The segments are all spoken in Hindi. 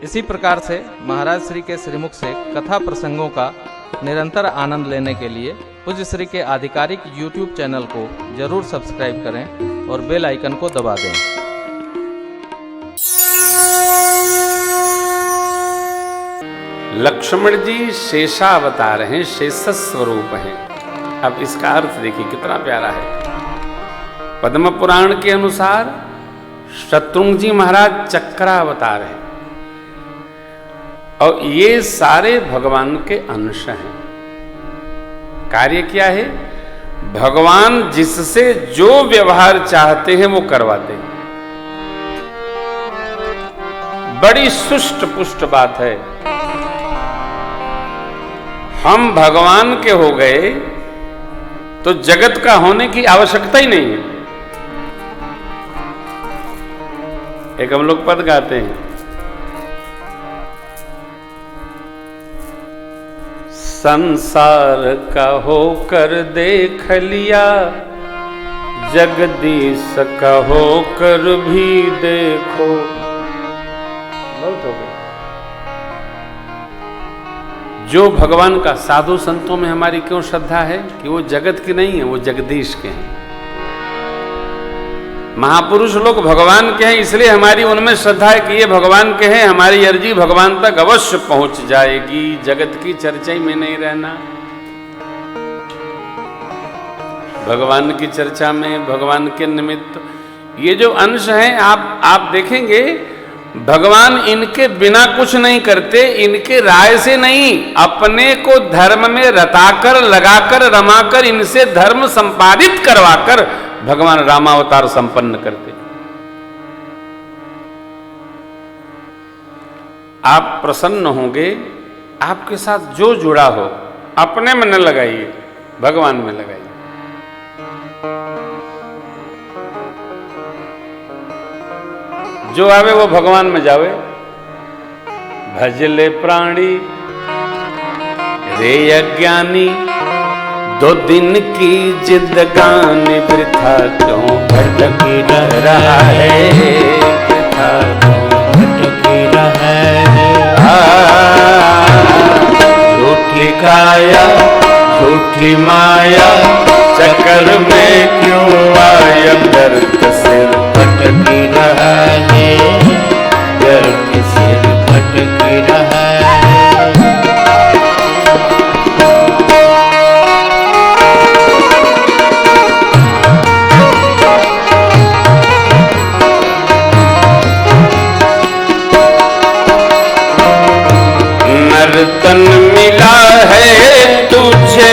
इसी प्रकार से महाराज श्री के श्रीमुख से कथा प्रसंगों का निरंतर आनंद लेने के लिए पूज्य श्री के आधिकारिक YouTube चैनल को जरूर सब्सक्राइब करें और बेल आइकन को दबा दें। लक्ष्मण जी शेषावतार हैं, शेष स्वरूप हैं। अब इसका अर्थ देखिए कितना प्यारा है। पद्म पुराण के अनुसार शत्रुघ्न जी महाराज चक्रावतार हैं और ये सारे भगवान के अंश हैं। कार्य क्या है? भगवान जिससे जो व्यवहार चाहते हैं वो करवाते हैं। बड़ी सुष्ट पुष्ट बात है। हम भगवान के हो गए तो जगत का होने की आवश्यकता ही नहीं है। एक हम लोग पद गाते हैं, संसार का होकर देख लिया, जगदीश का होकर भी देखो। बहुत हो गया। जो भगवान का साधु संतों में हमारी क्यों श्रद्धा है कि वो जगत के नहीं है, वो जगदीश के हैं। महापुरुष लोग भगवान के हैं, इसलिए हमारी उनमें श्रद्धा है कि ये भगवान के हैं, हमारी अर्जी भगवान तक अवश्य पहुंच जाएगी। जगत की चर्चा में नहीं रहना। भगवान की चर्चा में, भगवान के निमित्त ये जो अंश हैं, आप देखेंगे भगवान इनके बिना कुछ नहीं करते, इनके राय से नहीं, अपने को धर्म में रताकर, लगाकर, रमाकर, इनसे धर्म संपादित करवाकर भगवान रामावतार संपन्न करते। आप प्रसन्न होंगे, आपके साथ जो जुड़ा हो अपने में न लगाइए, भगवान में लगाइए। जो आवे वो भगवान में जावे। भजले प्राणी रे अज्ञानी, 2 दिन की जिंदगानी वृथा क्यों भटकी रहा है, वृथा क्यों भटकी रहा है। झूठी काया झूठी माया, चक्कर में क्यों आया, दर्द सिर भटकी रहा है, दर्द सिर भटकी रहा है। नर्तन मिला है तुझे,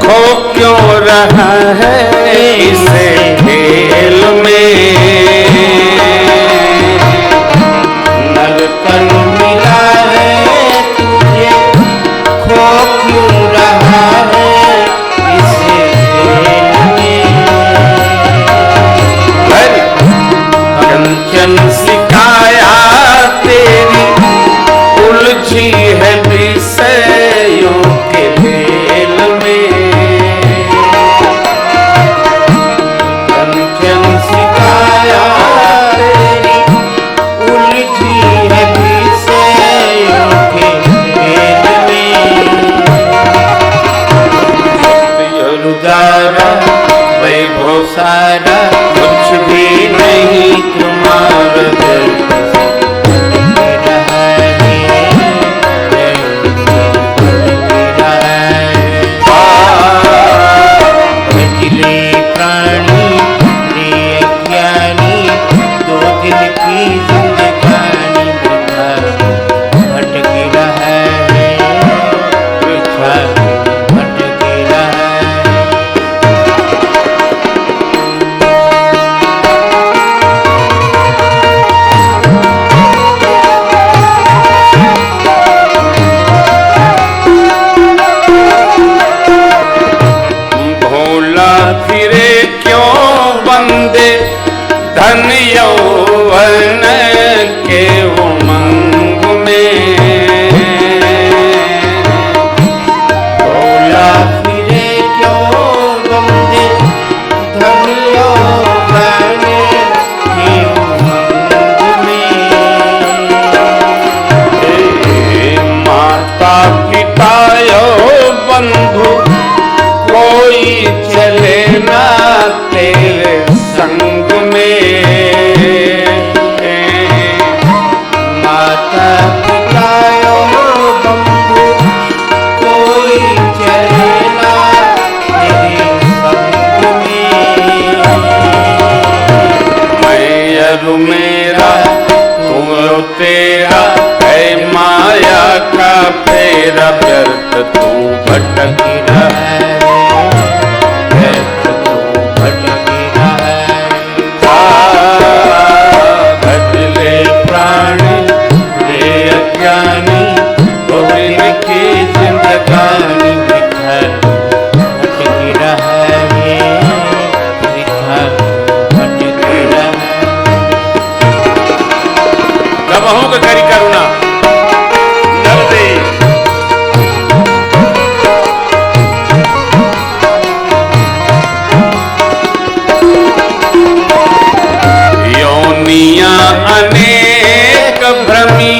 खो क्यों रहा है इसे खेल में। नर्तन मिला तेरा व्यर्थ तू भटकी रहे, व्यर्थ तू भटकी रहे। भजले प्राणी रे अज्ञानी, गोविंद की जिंदगानी बिखर भटकी रहे, बिखर भटकी रहे। गवाहों का करी करुणा नर्दे। योनियां अनेक भ्रमी,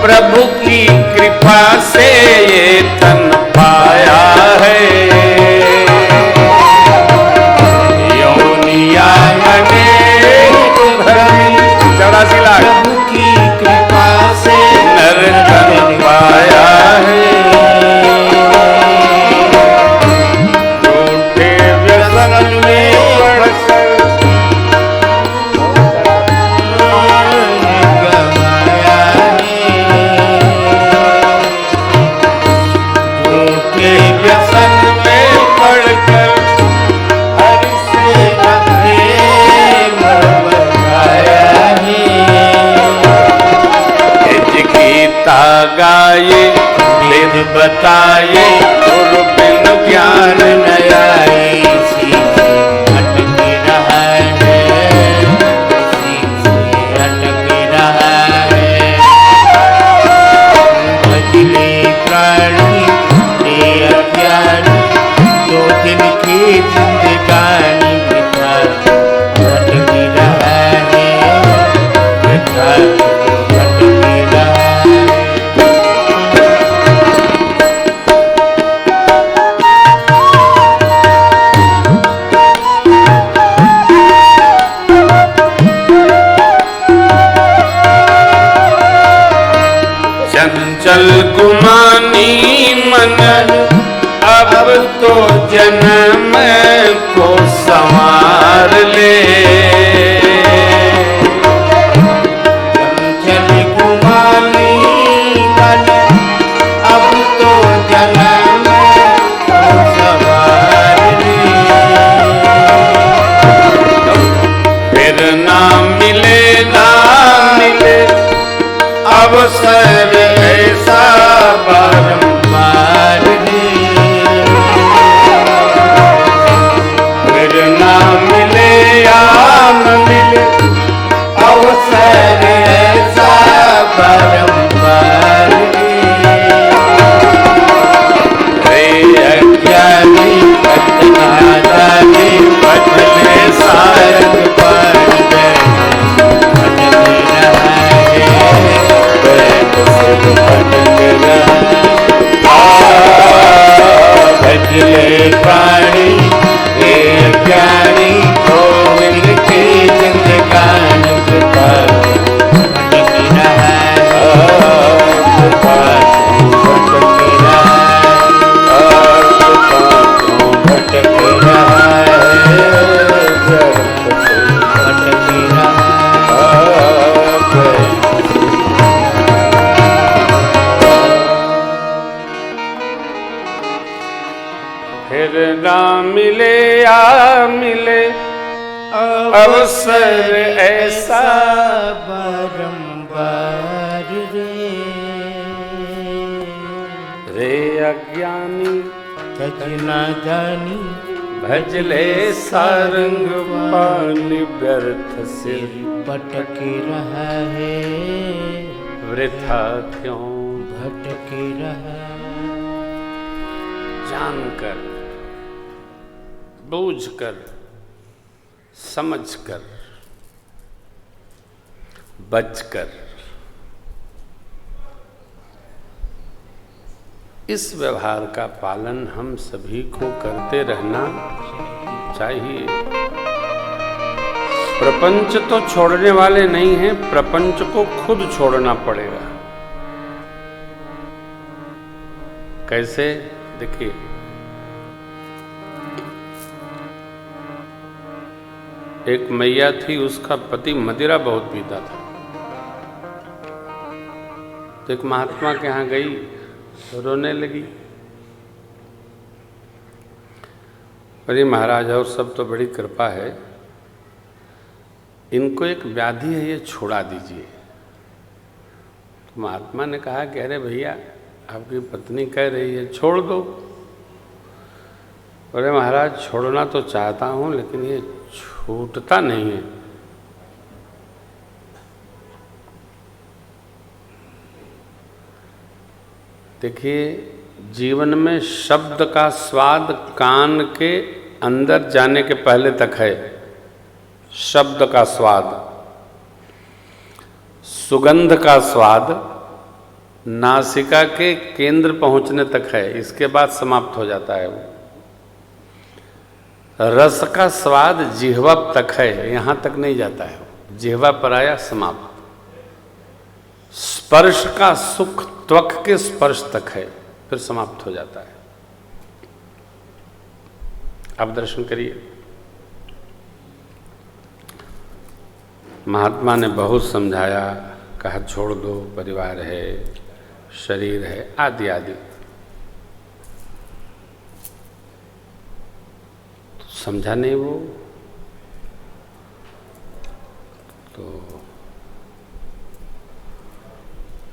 प्रभु की कृपा से ये तन पाया है। योनियां अनेक भ्रमी, 84 लाख प्रभु की कृपा से नर तन पाया है। झूठे व्यसन में पड़कर व्यसन में पड़कर हरि से प्रेम बधाया है। गीता गाये वेद बताए, गुरु बिन ज्ञान न आए। इसी से अटके रहा है, इसी से अटके रहा है। भजले प्राणी अज्ञानी, दो दिन की जिंदगानी बिखर भटकी रहा है, बिखर भटकी रहा है। चंचल गुमानी मन, अब तो जन्म को संवार ले। चंचल गुमानी मन, अब तो जन्म को संवार ले। फिर ना मिले अवसर ऐसा बारंबार रे। फिर ना मिले या न मिले अवसर ऐसा बारंबार रे। अज्ञानी पतना जाने, बदले सारंग पर भजले प्राणी ये ज्ञानी, गोविंद की जिंदगानी बिखर भटकी रहा है, भटकी रहा है, भटकी रहा है, भटकी रहा है। फिर ना मिले या मिले अवसर ऐसा बारंबार रे। अज्ञानी तज न जानी, भजले सारंग पानी, व्यर्थ सिर भटके रहा है, वृथा क्यों भटके रहा। जानकर, बूझकर, समझकर, बचकर इस व्यवहार का पालन हम सभी को करते रहना चाहिए। प्रपंच तो छोड़ने वाले नहीं हैं, प्रपंच को खुद छोड़ना पड़ेगा। कैसे? देखिए, एक मैया थी, उसका पति मदिरा बहुत पीता था। तो एक महात्मा के यहाँ गई रोने लगी। अरे महाराज और सब तो बड़ी कृपा है, इनको एक व्याधि है, ये छोड़ा दीजिए। तो महात्मा ने कहा कि अरे भैया, आपकी पत्नी कह रही है छोड़ दो। अरे महाराज छोड़ना तो चाहता हूँ, लेकिन ये छूटता नहीं है। देखिए, जीवन में शब्द का स्वाद कान के अंदर जाने के पहले तक है। शब्द का स्वाद, सुगंध का स्वाद नासिका के केंद्र पहुंचने तक है, इसके बाद समाप्त हो जाता है वो। रस का स्वाद जिह्वा तक है, यहां तक नहीं जाता है, जिह्वा पर आया समाप्त। स्पर्श का सुख त्वक के स्पर्श तक है, फिर समाप्त हो जाता है। आप दर्शन करिए। महात्मा ने बहुत समझाया, कहा छोड़ दो, परिवार है, शरीर है, आदि आदि। तो समझा नहीं वो। तो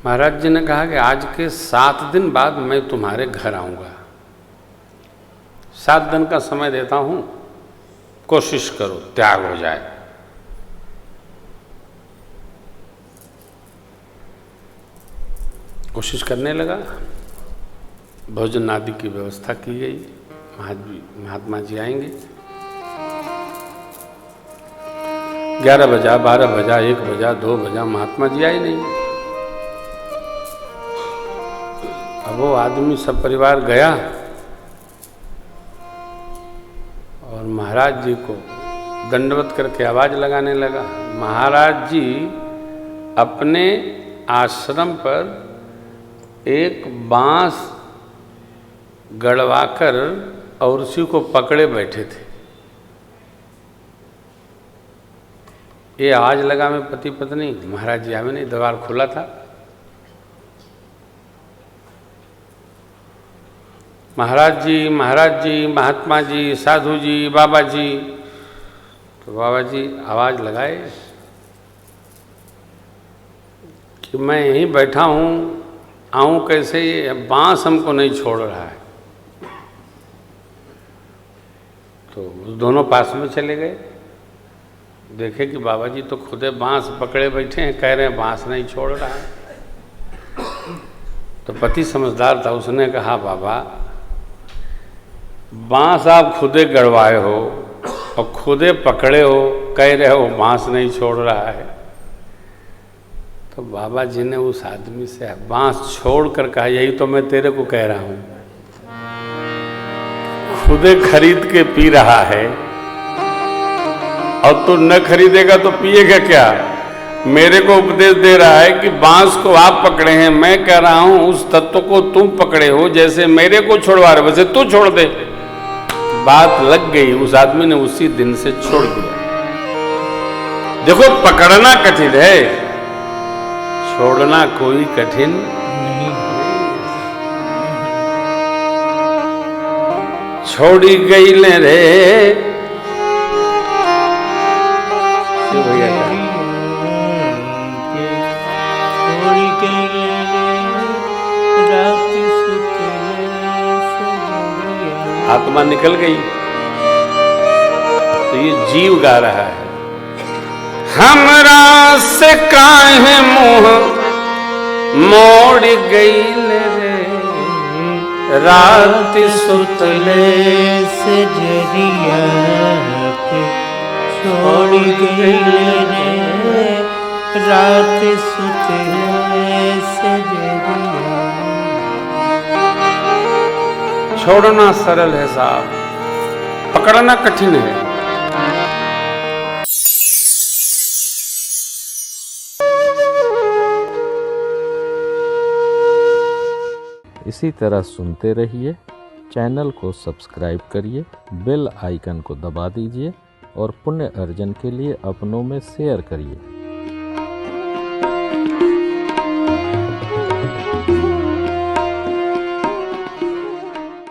महाराज जी ने कहा कि आज के 7 दिन बाद मैं तुम्हारे घर आऊंगा। 7 दिन का समय देता हूं, कोशिश करो त्याग हो जाए। कोशिश करने लगा। भोजन आदि की व्यवस्था की गई। महात्मा जी आएंगे। 11 बजा, 12 बजा, 1 बजा, 2 बजा, महात्मा जी आए नहीं। अब वो आदमी सब परिवार गया और महाराज जी को दंडवत करके आवाज लगाने लगा। महाराज जी अपने आश्रम पर एक बांस गड़वाकर और उसी को पकड़े बैठे थे। ये आवाज लगा में पति पत्नी, महाराज जी आवे नहीं, द्वार खुला था। महाराज जी, महात्मा जी, साधु जी, बाबा जी। तो बाबा जी आवाज लगाए कि मैं यहीं बैठा हूँ, आऊं कैसे, ये बांस हमको नहीं छोड़ रहा है। तो दोनों पास में चले गए। देखे कि बाबा जी तो खुदे बांस पकड़े बैठे हैं, कह रहे हैं बांस नहीं छोड़ रहा है। तो पति समझदार था, उसने कहा बाबा, बांस आप खुदे गड़वाए हो और खुदे पकड़े हो, कह रहे हो बांस नहीं छोड़ रहा है। तो बाबा जी ने उस आदमी से बांस छोड़कर कहा, यही तो मैं तेरे को कह रहा हूं। खुदे खरीद के पी रहा है और तू न खरीदेगा तो पिएगा क्या? मेरे को उपदेश दे रहा है कि बांस को आप पकड़े हैं, मैं कह रहा हूं उस तत्व को तुम पकड़े हो, जैसे मेरे को छोड़वा रहे वैसे तू छोड़ दे। बात लग गई, उस आदमी ने उसी दिन से छोड़ दिया। देखो, पकड़ना कठिन है, छोड़ना कोई कठिन नहीं। छोड़ी गई ले रे आत्मा निकल गई। तो ये जीव गा रहा है, हमरा से काहे मुँह मोड़ गई रे, रात सुतले से जरिया के छोड़ गई रे, रात सुतले से जरिया। छोड़ना सरल है साहब, पकड़ना कठिन है। इसी तरह सुनते रहिए। चैनल को सब्सक्राइब करिए, बेल आइकन को दबा दीजिए और पुण्य अर्जन के लिए अपनों में शेयर करिए।